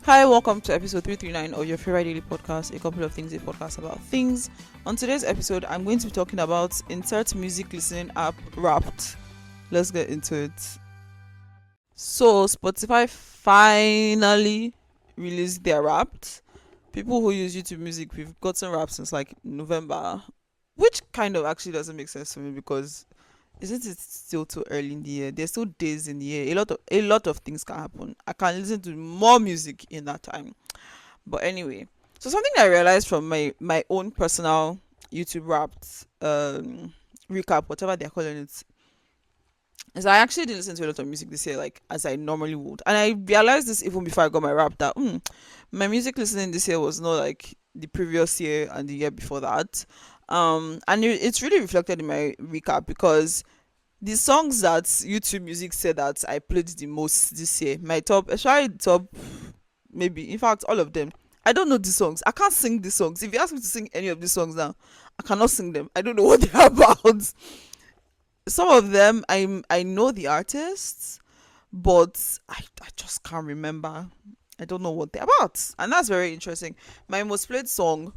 Hi, welcome to episode 339 of your favorite daily podcast, a couple of things, a podcast about things. On today's episode, I'm going to be talking about insert music listening app Wrapped. Let's get into it. So, Spotify finally released their Wrapped. People who use YouTube Music, we've gotten Wrapped since like November, which kind of actually doesn't make sense to me because isn't it still too early in the year? There's still days in the year. A lot of things can happen. I can listen to more music in that time. But anyway, so something I realized from my own personal YouTube Wrapped recap, whatever they're calling it, is I actually didn't listen to a lot of music this year, like as I normally would. And I realized this even before I got my Wrap that my music listening this year was not like the previous year and the year before that. And it's really reflected in my recap because the songs that YouTube Music said that I played the most this year, my top, especially top, maybe in fact all of them. I don't know these songs. I can't sing these songs. If you ask me to sing any of these songs now, I cannot sing them. I don't know what they're about. Some of them I know the artists, but I just can't remember. I don't know what they're about, and that's very interesting. My most played song,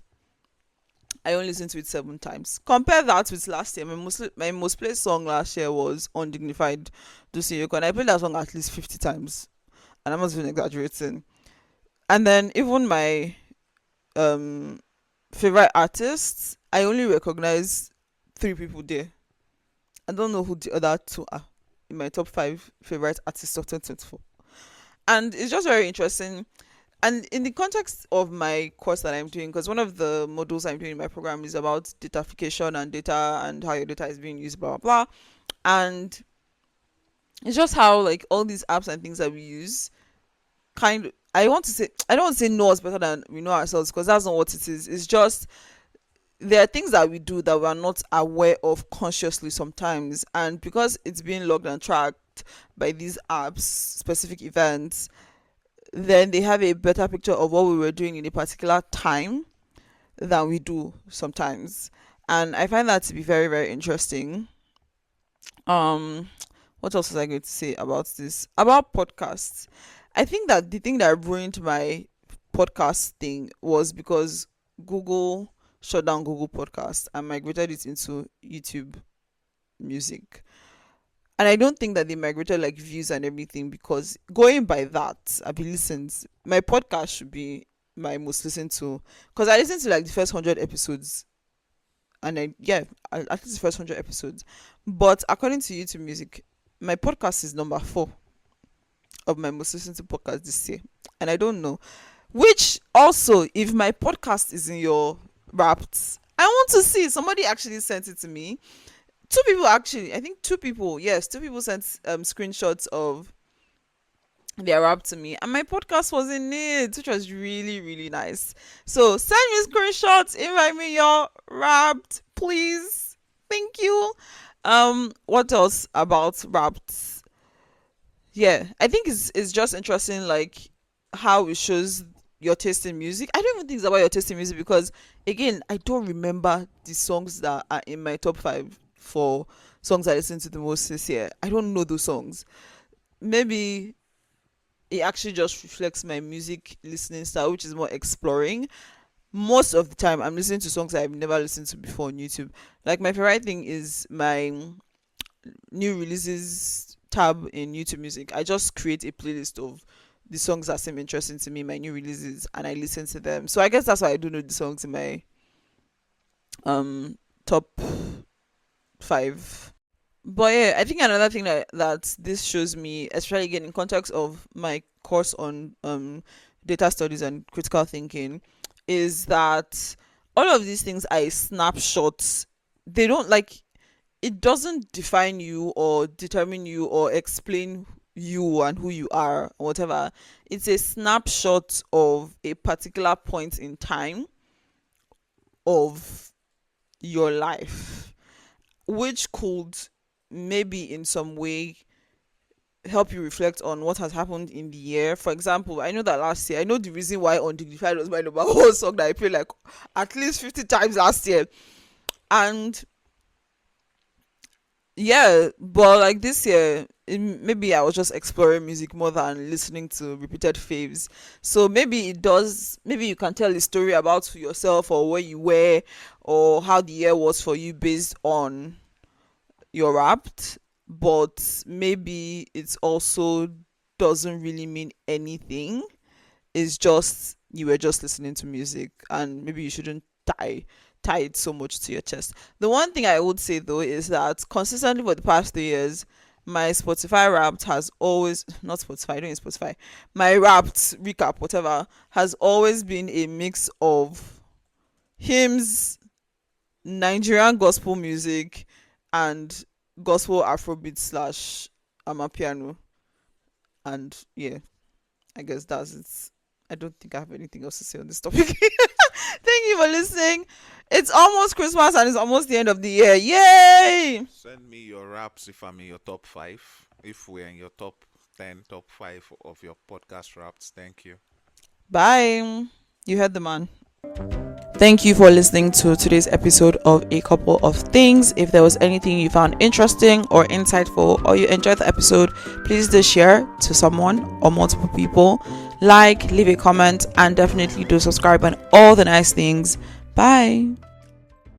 I only listened to it 7 times. Compare that with last year. My most played song last year was "Undignified" Lucy Yoko, and I played that song at least 50 times, and I'm not even exaggerating. And then even my um favorite artists, I only recognize 3 people there. I don't know who the other two are in my top 5 favorite artists of 2024. And it's just very interesting. And in the context of my course that I'm doing, because one of the modules I'm doing in my program is about datafication and data and how your data is being used, blah, blah, blah. And it's just how, like, all these apps and things that we use I want to say, I don't want to say know us better than we know ourselves because that's not what it is. It's just there are things that we do that we're not aware of consciously sometimes, and because it's being logged and tracked by these apps, specific events, then they have a better picture of what we were doing in a particular time than we do sometimes. And I find that to be very, very interesting. um what else was I going to say about this, about podcasts? I think that the thing that ruined my podcast thing was because Google shut down Google Podcast and migrated it into YouTube Music. And I don't think that they migrated like views and everything, because going by that, I've been listens. My podcast should be my most listened to, because I listened to like the first 100 episodes, and at least the first 100 episodes. But according to YouTube Music, my podcast is number 4 of my most listened to podcast this year, and I don't know. Which also, if my podcast is in your Wrapped, I want to see. Somebody actually sent it to me. 2 people actually. I think 2 people. Yes, 2 people sent screenshots of their Wrapped to me, and my podcast was in it, which was really really nice. So send me screenshots. Invite me your Wrapped, please. Thank you. What else about Wrapped? Yeah, I think it's just interesting, like how it shows your taste in music. I don't even think it's about your taste in music because, again, I don't remember the songs that are in my top 5 for songs I listened to the most this year. I don't know those songs. Maybe it actually just reflects my music listening style, which is more exploring. Most of the time, I'm listening to songs I've never listened to before on YouTube. Like, my favorite thing is my new releases tab in YouTube Music. I just create a playlist of the songs that seem interesting to me, my new releases, and I listen to them. So I guess that's why I do know the songs in my top 5. But yeah, I think another thing that this shows me, especially again in context of my course on data studies and critical thinking, is that all of these things are snapshots. They don't, like, it doesn't define you or determine you or explain you and who you are or whatever. It's a snapshot of a particular point in time of your life, which could maybe in some way help you reflect on what has happened in the year. For example, I know that last year, I know the reason why Undignified was my number 1 song that I played like at least 50 times last year. And yeah, but like this year, maybe I was just exploring music more than listening to repeated faves. So maybe it does. Maybe you can tell a story about yourself or where you were or how the year was for you based on your Wrapped. But maybe it also doesn't really mean anything. It's just you were just listening to music, and maybe you shouldn't tie it so much to your chest. The one thing I would say though is that consistently for the past 3 years, my Spotify Wrapped has always, not Spotify, I don't use Spotify. My Wrapped recap, whatever, has always been a mix of hymns, Nigerian gospel music, and gospel Afrobeat slash Amapiano. And yeah, I guess that's it. I don't think I have anything else to say on this topic. Thank you for listening. It's almost Christmas and it's almost the end of the year. Yay! Send me your raps if I'm in your top 5. If we're in your top 10, top 5 of your podcast raps. Thank you. Bye. You heard the man. Thank you for listening to today's episode of A Couple of Things. If there was anything you found interesting or insightful or you enjoyed the episode, please do share to someone or multiple people. Like, leave a comment, and definitely do subscribe and all the nice things. Bye.